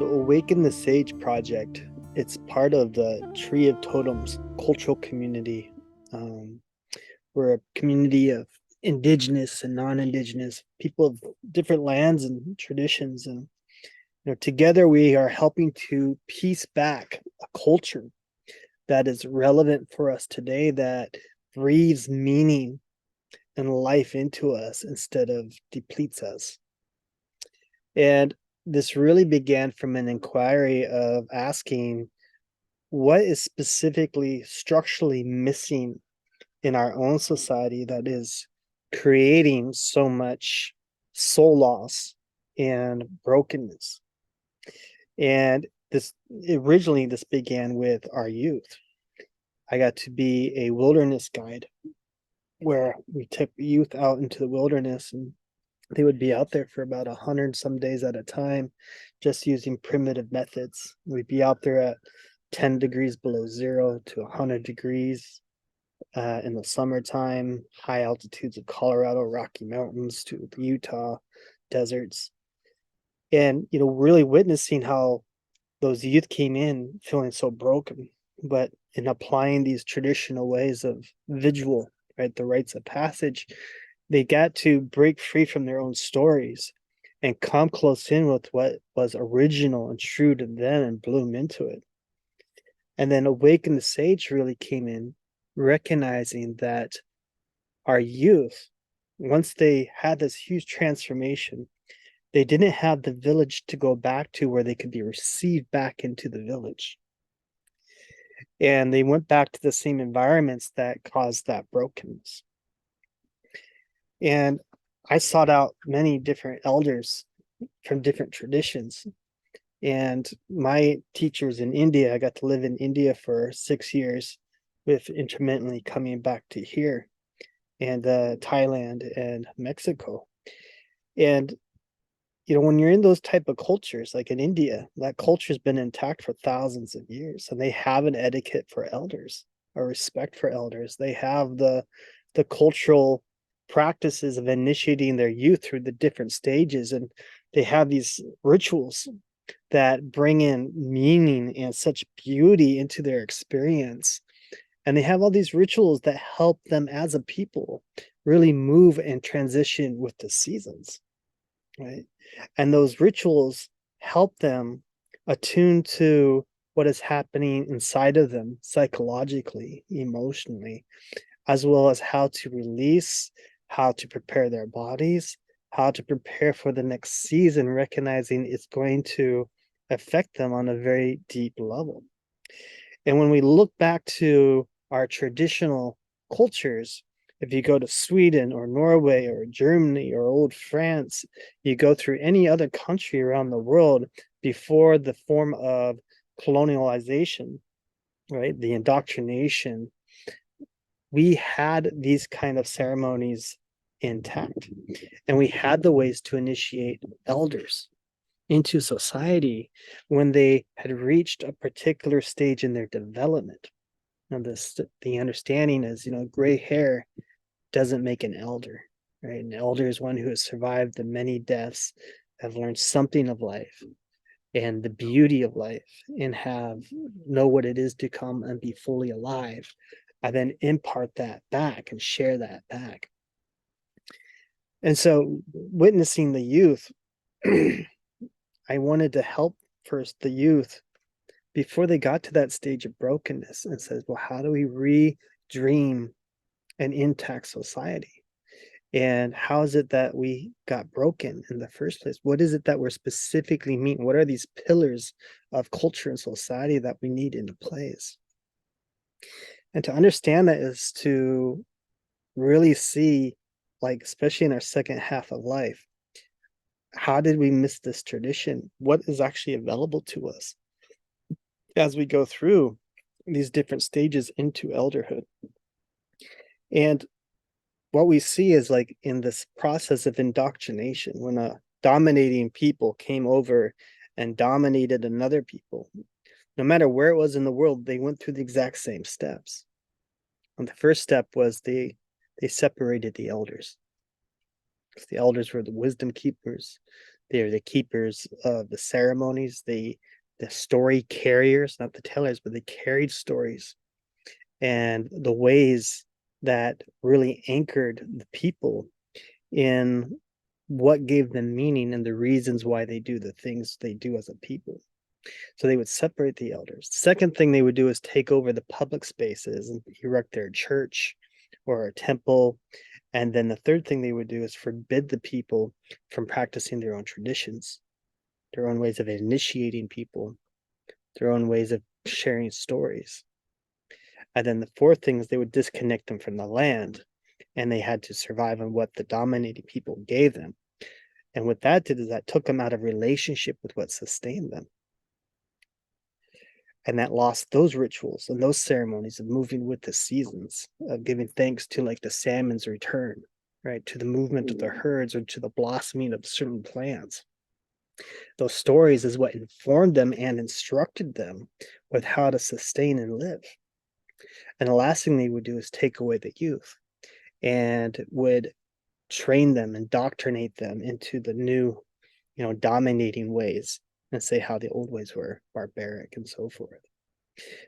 So Awaken the Sage project, it's part of the Tree of Totems cultural community. Um, we're a community of indigenous and non-indigenous people of different lands and traditions. And together we are helping to piece back a culture that is relevant for us today, that breathes meaning and life into us instead of depletes us. And this really began from an inquiry of asking what is specifically structurally missing in our own society that is creating so much soul loss and brokenness. And this began with our youth. I got to be a wilderness guide where we took youth out into the wilderness, and they would be out there for about 100 some days at a time, just using primitive methods. We'd be out there at 10 degrees below zero to 100 degrees in the summertime, high altitudes of Colorado, Rocky Mountains to the Utah deserts. And, really witnessing how those youth came in feeling so broken, but in applying these traditional ways of vigil, right, the rites of passage, they got to break free from their own stories and come close in with what was original and true to them and bloom into it. And then Awaken the Sage really came in, recognizing that our youth, once they had this huge transformation, they didn't have the village to go back to where they could be received back into the village. And they went back to the same environments that caused that brokenness. And I sought out many different elders from different traditions. And my teachers in India, I got to live in India for 6 years, with intermittently coming back to here, and Thailand and Mexico. And when you're in those type of cultures, like in India, that culture's been intact for thousands of years, and they have an etiquette for elders, a respect for elders. They have the cultural practices of initiating their youth through the different stages, and they have these rituals that bring in meaning and such beauty into their experience. And they have all these rituals that help them as a people really move and transition with the seasons, right? And those rituals help them attune to what is happening inside of them psychologically, emotionally, as well as how to release, how to prepare their bodies, how to prepare for the next season, recognizing it's going to affect them on a very deep level. And when we look back to our traditional cultures, if you go to Sweden or Norway or Germany or old France, you go through any other country around the world before the form of colonialization, right? The indoctrination, we had these kind of ceremonies intact, and we had the ways to initiate elders into society when they had reached a particular stage in their development. And the understanding is, gray hair doesn't make an elder, right? An elder is one who has survived the many deaths, have learned something of life and the beauty of life, and have know what it is to come and be fully alive. I then impart that back and share that back. And so witnessing the youth, I wanted to help first the youth before they got to that stage of brokenness, and says, well, how do we re-dream an intact society? And how is it that we got broken in the first place? What is it that we're specifically meeting? What are these pillars of culture and society that we need into place? And to understand that is to really see, like, especially in our second half of life, how did we miss this tradition? What is actually available to us as we go through these different stages into elderhood? And what we see is, like, in this process of indoctrination, when a dominating people came over and dominated another people, no matter where it was in the world, they went through the exact same steps. And the first step was they separated the elders. The elders were the wisdom keepers. They're the keepers of the ceremonies, the story carriers, not the tellers, but they carried stories and the ways that really anchored the people in what gave them meaning and the reasons why they do the things they do as a people. So they would separate the elders. Second thing they would do is take over the public spaces and erect their church or a temple. And then the third thing they would do is forbid the people from practicing their own traditions, their own ways of initiating people, their own ways of sharing stories. And then the fourth thing is they would disconnect them from the land, and they had to survive on what the dominating people gave them. And what that did is that took them out of relationship with what sustained them. And that lost those rituals and those ceremonies of moving with the seasons, of giving thanks to like the salmon's return, right? To the movement of the herds or to the blossoming of certain plants. Those stories is what informed them and instructed them with how to sustain and live. And the last thing they would do is take away the youth and would train them, indoctrinate them into the new, dominating ways and say how the old ways were barbaric and so forth.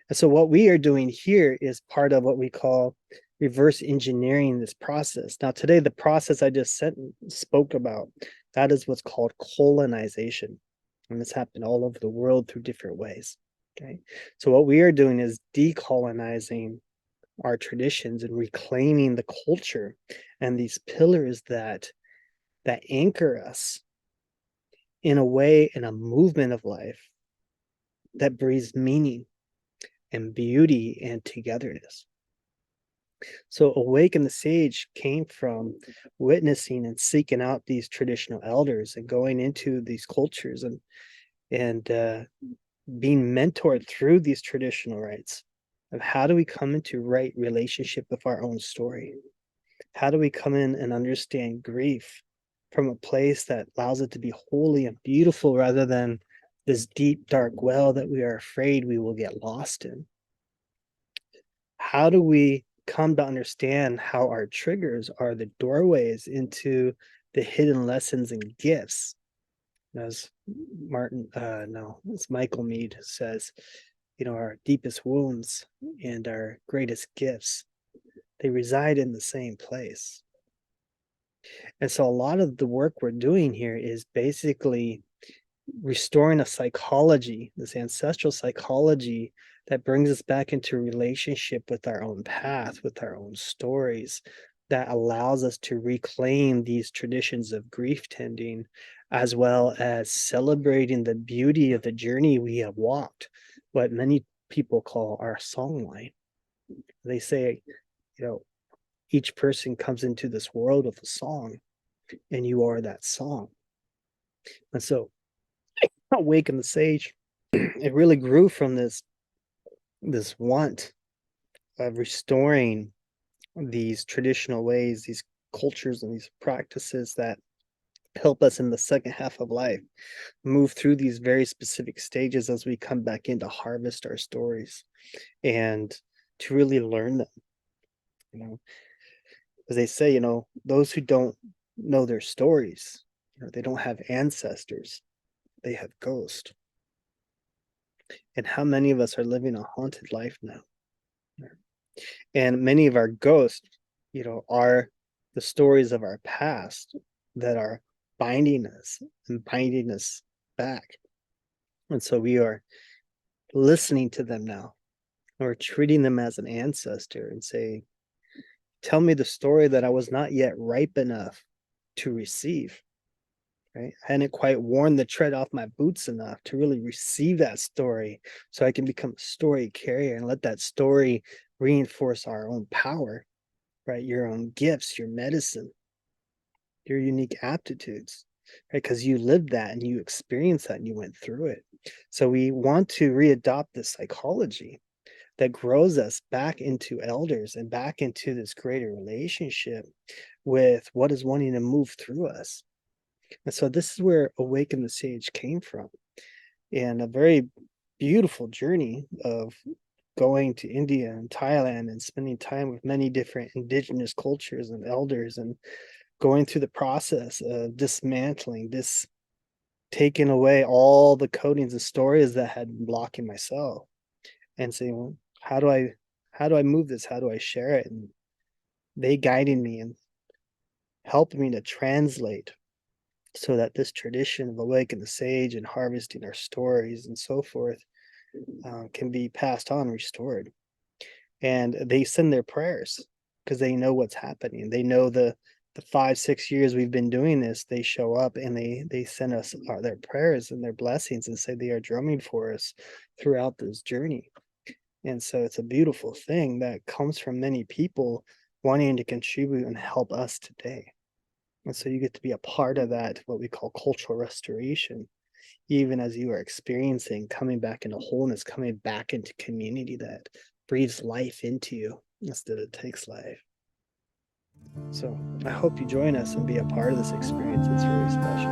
And so what we are doing here is part of what we call reverse engineering this process. Now, today, the process I just spoke about, that is what's called colonization. And this happened all over the world through different ways. Okay. So what we are doing is decolonizing our traditions and reclaiming the culture and these pillars that anchor us in a way, in a movement of life that breathes meaning and beauty and togetherness. So Awaken the Sage came from witnessing and seeking out these traditional elders and going into these cultures and being mentored through these traditional rites of how do we come into right relationship with our own story? How do we come in and understand grief from a place that allows it to be holy and beautiful rather than this deep, dark well that we are afraid we will get lost in? How do we come to understand how our triggers are the doorways into the hidden lessons and gifts? As it's Michael Meade says, our deepest wounds and our greatest gifts, they reside in the same place. And so a lot of the work we're doing here is basically restoring a psychology, this ancestral psychology that brings us back into relationship with our own path, with our own stories, that allows us to reclaim these traditions of grief tending, as well as celebrating the beauty of the journey we have walked, what many people call our song line. They say, each person comes into this world with a song, and you are that song. And so, Awaken the Sage, it really grew from this want of restoring these traditional ways, these cultures, and these practices that help us in the second half of life move through these very specific stages as we come back in to harvest our stories and to really learn them. As they say, those who don't know their stories, they don't have ancestors, they have ghosts. And how many of us are living a haunted life now? And many of our ghosts, are the stories of our past that are binding us and binding us back. And so we are listening to them now. We're treating them as an ancestor and saying, tell me the story that I was not yet ripe enough to receive. Right? I hadn't quite worn the tread off my boots enough to really receive that story so I can become a story carrier and let that story reinforce our own power, right? Your own gifts, your medicine, your unique aptitudes, right? Because you lived that and you experienced that and you went through it. So we want to readopt this psychology that grows us back into elders and back into this greater relationship with what is wanting to move through us. And so this is where Awaken the Sage came from, and a very beautiful journey of going to India and Thailand and spending time with many different indigenous cultures and elders and going through the process of dismantling, taken away all the codings and stories that had been blocking myself, and saying, well, how do I move this? How do I share it? And they guiding me and helping me to translate so that this tradition of awaken the sage and harvesting our stories and so forth can be passed on, restored. And they send their prayers because they know what's happening. They know the 5 6 years we've been doing this. They show up and they send us their prayers and their blessings and say they are drumming for us throughout this journey. And so it's a beautiful thing that comes from many people wanting to contribute and help us today. And so you get to be a part of that, what we call cultural restoration, even as you are experiencing coming back into wholeness, coming back into community that breathes life into you instead of takes life. So I hope you join us and be a part of this experience. It's really special.